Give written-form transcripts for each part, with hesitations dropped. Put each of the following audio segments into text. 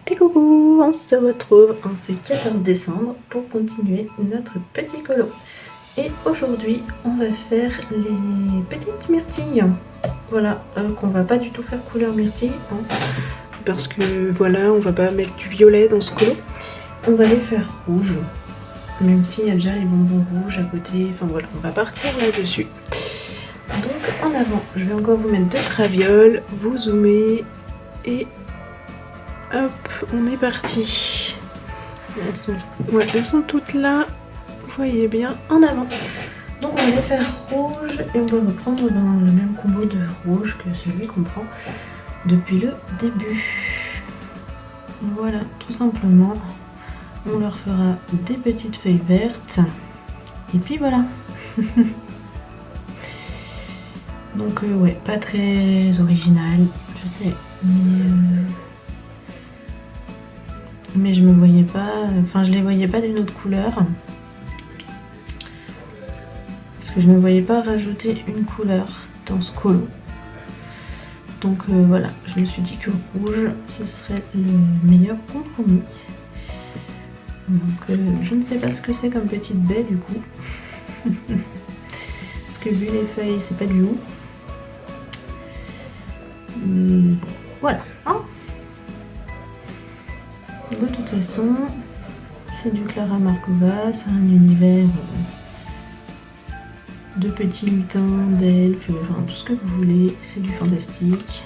Et coucou, on se retrouve en ce 14 décembre pour continuer notre petit colo. Et aujourd'hui, on va faire les petites myrtilles. Voilà, qu'on va pas du tout faire couleur myrtille, hein, parce que voilà, on va pas mettre du violet dans ce colo. On va les faire rouges, même s'il y a déjà les bonbons rouges à côté. Enfin voilà, on va partir là-dessus. Donc en avant, je vais encore vous mettre 2 gravioles, vous zoomez et hop, on est parti. Elles sont toutes là, vous voyez bien, en avant. Donc on va les faire rouges et on va reprendre dans le même combo de rouge que celui qu'on prend depuis le début. Voilà, tout simplement, on leur fera des petites feuilles vertes et puis voilà. Donc ouais, pas très original, je sais, mais je me voyais pas, enfin je les voyais pas d'une autre couleur, parce que je me voyais pas rajouter une couleur dans ce colo. Donc voilà, je me suis dit que rouge ce serait le meilleur compromis. Donc je ne sais pas ce que c'est comme petite baie du coup, parce que vu les feuilles c'est pas du haut. Voilà, hein. De toute façon, c'est du Clara Markova, c'est un univers de petits lutins, d'elfes, enfin tout ce que vous voulez, c'est du fantastique.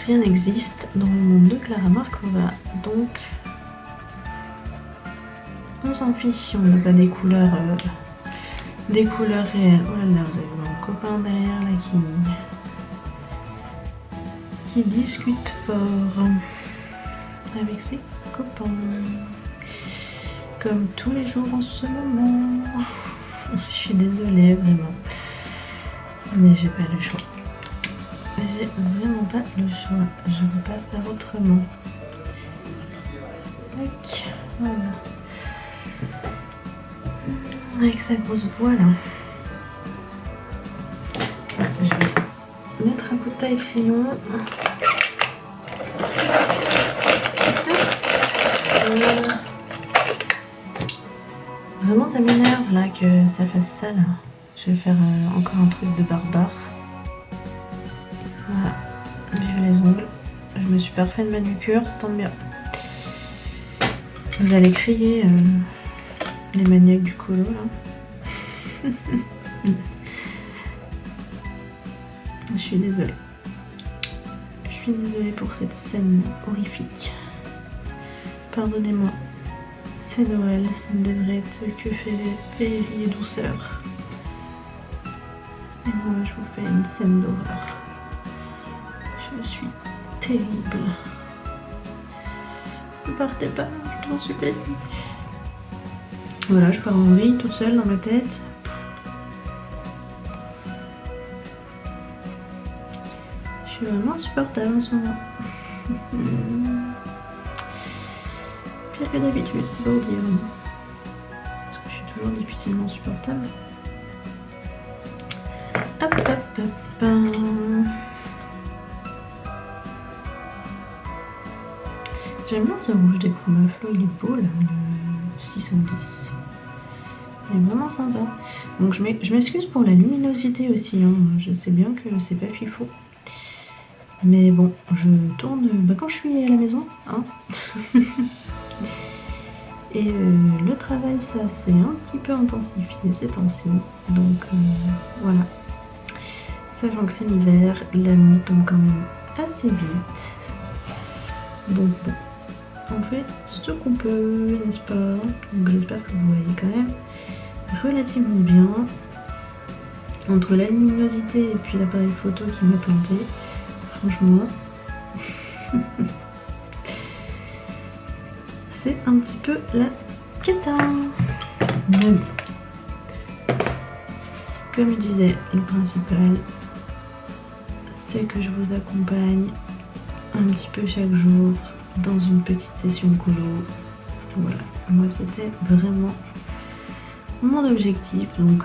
Rien n'existe dans le monde de Clara Markova, donc on s'en fiche si on n'a pas des couleurs réelles. Oh là là, vous avez mon copain derrière là qui discute fort avec ses copains, comme tous les jours en ce moment. Je suis désolée vraiment, mais j'ai pas le choix. J'ai vraiment pas le choix, je ne peux pas faire autrement. Donc, voilà. Avec sa grosse voix là. Je vais mettre un coup de taille crayon. Vraiment ça m'énerve là que ça fasse ça là. Je vais faire encore un truc de barbare. Voilà, vive les ongles. Je me suis pas refait de manucure, ça tombe bien. Vous allez crier les maniaques du colo là. Je suis désolée. Je suis désolée pour cette scène horrifique. Pardonnez-moi. C'est Noël, ça ne devrait être que féerie et douceur. Et moi je vous fais une scène d'horreur. Je suis terrible. Ne partez pas, je t'en supplie. Voilà, je pars en vrille toute seule dans ma tête. Je suis vraiment insupportable en ce moment. Pire que d'habitude, c'est pas vous dire. Parce que je suis toujours difficilement supportable. Hop, hop, hop. J'aime bien ce rouge des Chromaflo, il est beau là, le 610. Il est vraiment sympa. Donc je m'excuse pour la luminosité aussi, hein. Je sais bien que c'est pas fifou. Mais bon, je tourne quand je suis à la maison, hein. Et le travail, ça s'est un petit peu intensifié ces temps-ci. Donc voilà. Sachant que c'est l'hiver, la nuit tombe quand même assez vite. Donc bon, on fait ce qu'on peut, n'est-ce pas? Donc j'espère que vous voyez quand même relativement bien. Entre la luminosité et puis l'appareil photo qui m'a planté, franchement, c'est un petit peu la cata. Mais comme je disais, le principal, c'est que je vous accompagne un petit peu chaque jour dans une petite session colo. Voilà, moi c'était vraiment mon objectif. Donc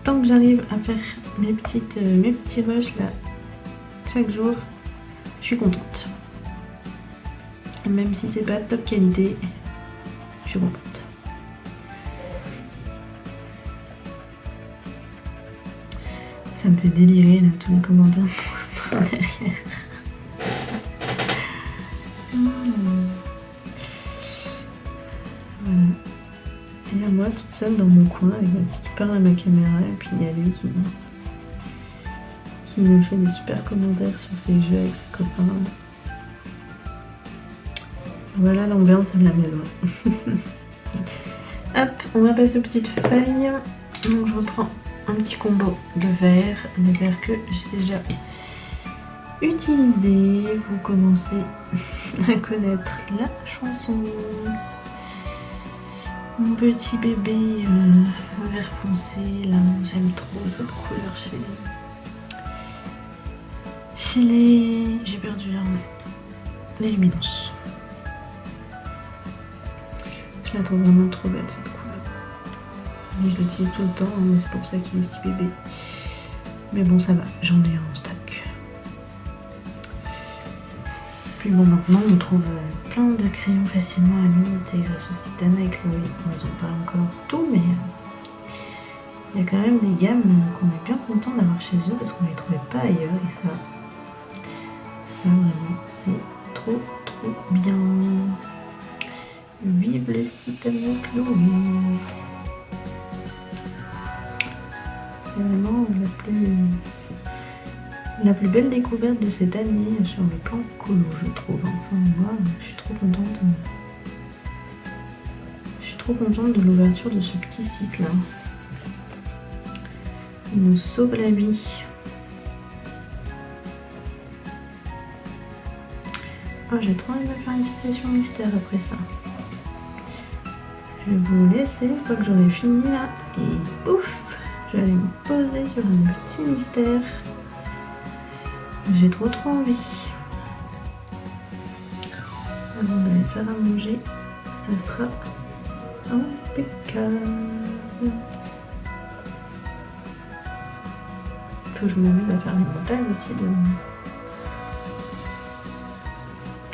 tant tant que j'arrive à faire mes petits rushs là chaque jour, je suis contente. Et même si c'est pas top qualité, je suis contente. Ça me fait délirer là, tous les commentaires derrière. Voilà. Et là, moi toute seule dans mon coin qui parle à ma caméra, et puis il y a lui qui me fait des super commentaires sur ses jeux avec ses copains. Voilà l'ambiance de la maison. Hop, on va passer aux petites feuilles. Donc je reprends un petit combo de verres, des verres que j'ai déjà utilisés. Vous commencez à connaître la chanson. Mon petit bébé vert foncé, là, j'aime trop cette couleur chez les... J'ai perdu les luminances. Je la trouve vraiment trop belle cette couleur. Mais je l'utilise tout le temps, hein, c'est pour ça qu'il est si bébé. Mais bon, ça va, j'en ai en stock. Puis bon, maintenant on trouve plein de crayons facilement à l'unité grâce au site Anna et Chloé. Ils n'ont pas encore tout, mais il y a quand même des gammes qu'on est bien content d'avoir chez eux parce qu'on ne les trouvait pas ailleurs. Et ça vraiment, c'est trop bien. Vive le site Anna et Chloé. C'est vraiment la plus belle découverte de cette année sur le plan colo, je trouve. Enfin, moi, je suis trop contente. Je suis trop contente de l'ouverture de ce petit site-là. Il nous sauve la vie. Oh, j'ai trop envie de me faire une petite session mystère après ça. Je vais vous laisser une fois que j'aurai fini là. Et ouf, je vais aller me poser sur un petit mystère. J'ai trop envie. Avant d'aller faire à manger, ça sera impeccable. Faut que je m'amuse à faire les montages aussi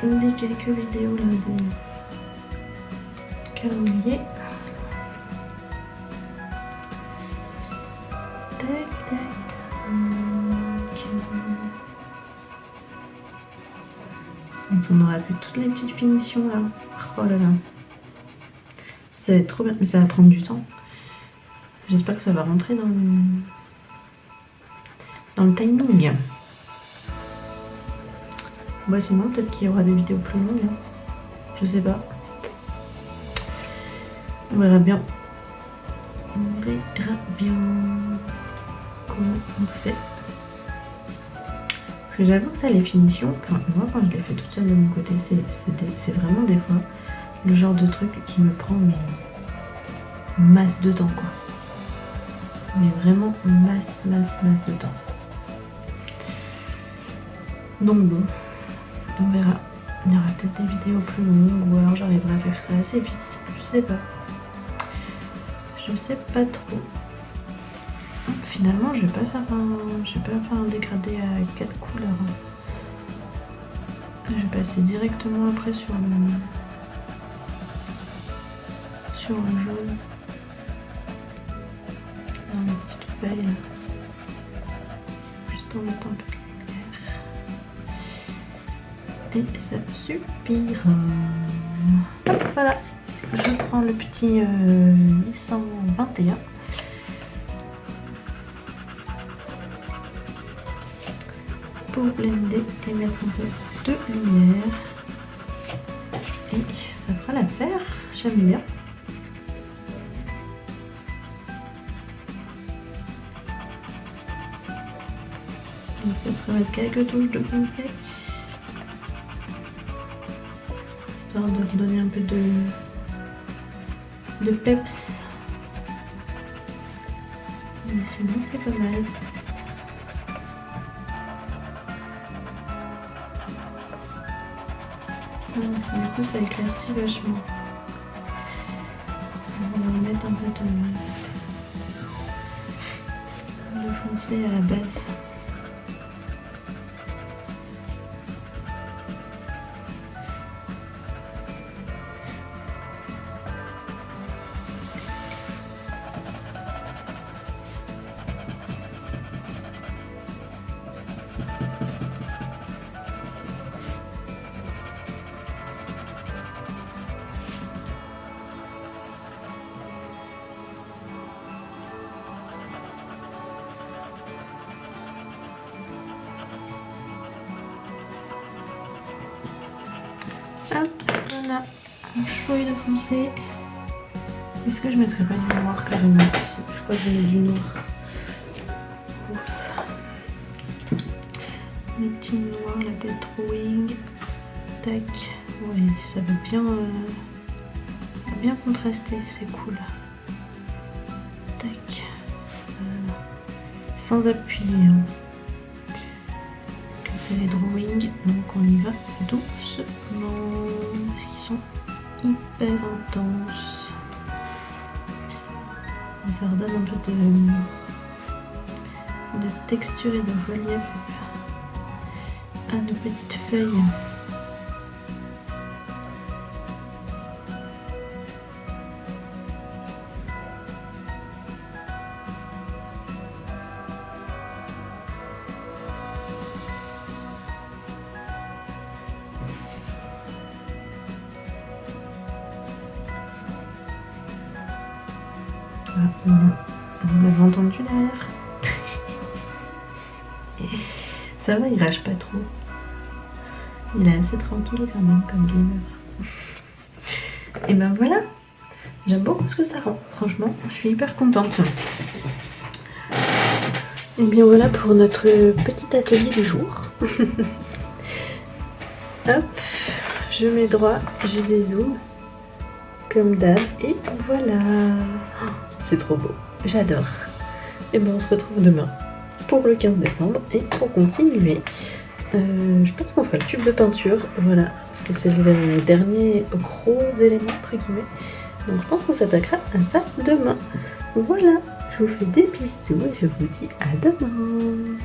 des quelques vidéos là de calendrier. Tac tac. Donc on aura fait toutes les petites finitions là. Oh là là. Ça va être trop bien, mais ça va prendre du temps. J'espère que ça va rentrer dans le timing. Bah sinon peut-être qu'il y aura des vidéos plus longues. Hein. Je sais pas. On verra bien. On verra bien comment on fait. Parce que j'avoue que ça, les finitions, enfin, moi quand je les fais toute seule de mon côté, c'est vraiment des fois le genre de truc qui me prend masse de temps quoi. Mais vraiment masse de temps. Donc bon, on verra. Il y aura peut-être des vidéos plus longues ou alors j'arriverai à faire ça assez vite. Je sais pas. Je sais pas trop. Finalement, je vais pas faire un dégradé à 4 couleurs. Je vais passer directement après sur le jaune. Dans les petites feuilles là. Juste pour mettre un peu de lumière. Et ça suffira. Voilà. Je prends le petit 1121. Pour blender et mettre un peu de lumière. Et ça fera l'affaire. J'aime bien. On peut mettre quelques touches de pincet. Histoire de redonner un peu de peps. Mais sinon c'est pas mal. Du coup ça éclaircit vachement. On va mettre un peu foncé à la base. Hop, voilà, un chaud et de foncé. Est-ce que je mettrais pas du noir carrément? Je crois que je mets du noir. Ouf. Le petit noir, la tête drawing. Tac. Ouais, ça va bien contraster, c'est cool. Tac. Voilà. Sans appuyer. Hein. Parce que c'est les drawings, donc on y va doucement. Parce qu'ils sont hyper intenses. Et ça redonne un peu de texture et de relief à nos petites feuilles. Vous avez entendu derrière? Ça va, il rage pas trop. Il est assez tranquille quand même comme gamer. Et ben voilà, j'aime beaucoup ce que ça rend. Franchement, je suis hyper contente. Et bien voilà pour notre petit atelier du jour. Hop, je mets droit, j'ai des zooms comme d'hab et voilà. C'est trop beau, j'adore. Et ben on se retrouve demain pour le 15 décembre et pour continuer. Je pense qu'on fera le tube de peinture, voilà, parce que c'est le dernier gros élément entre guillemets. Donc je pense qu'on s'attaquera à ça demain. Voilà, je vous fais des bisous et je vous dis à demain.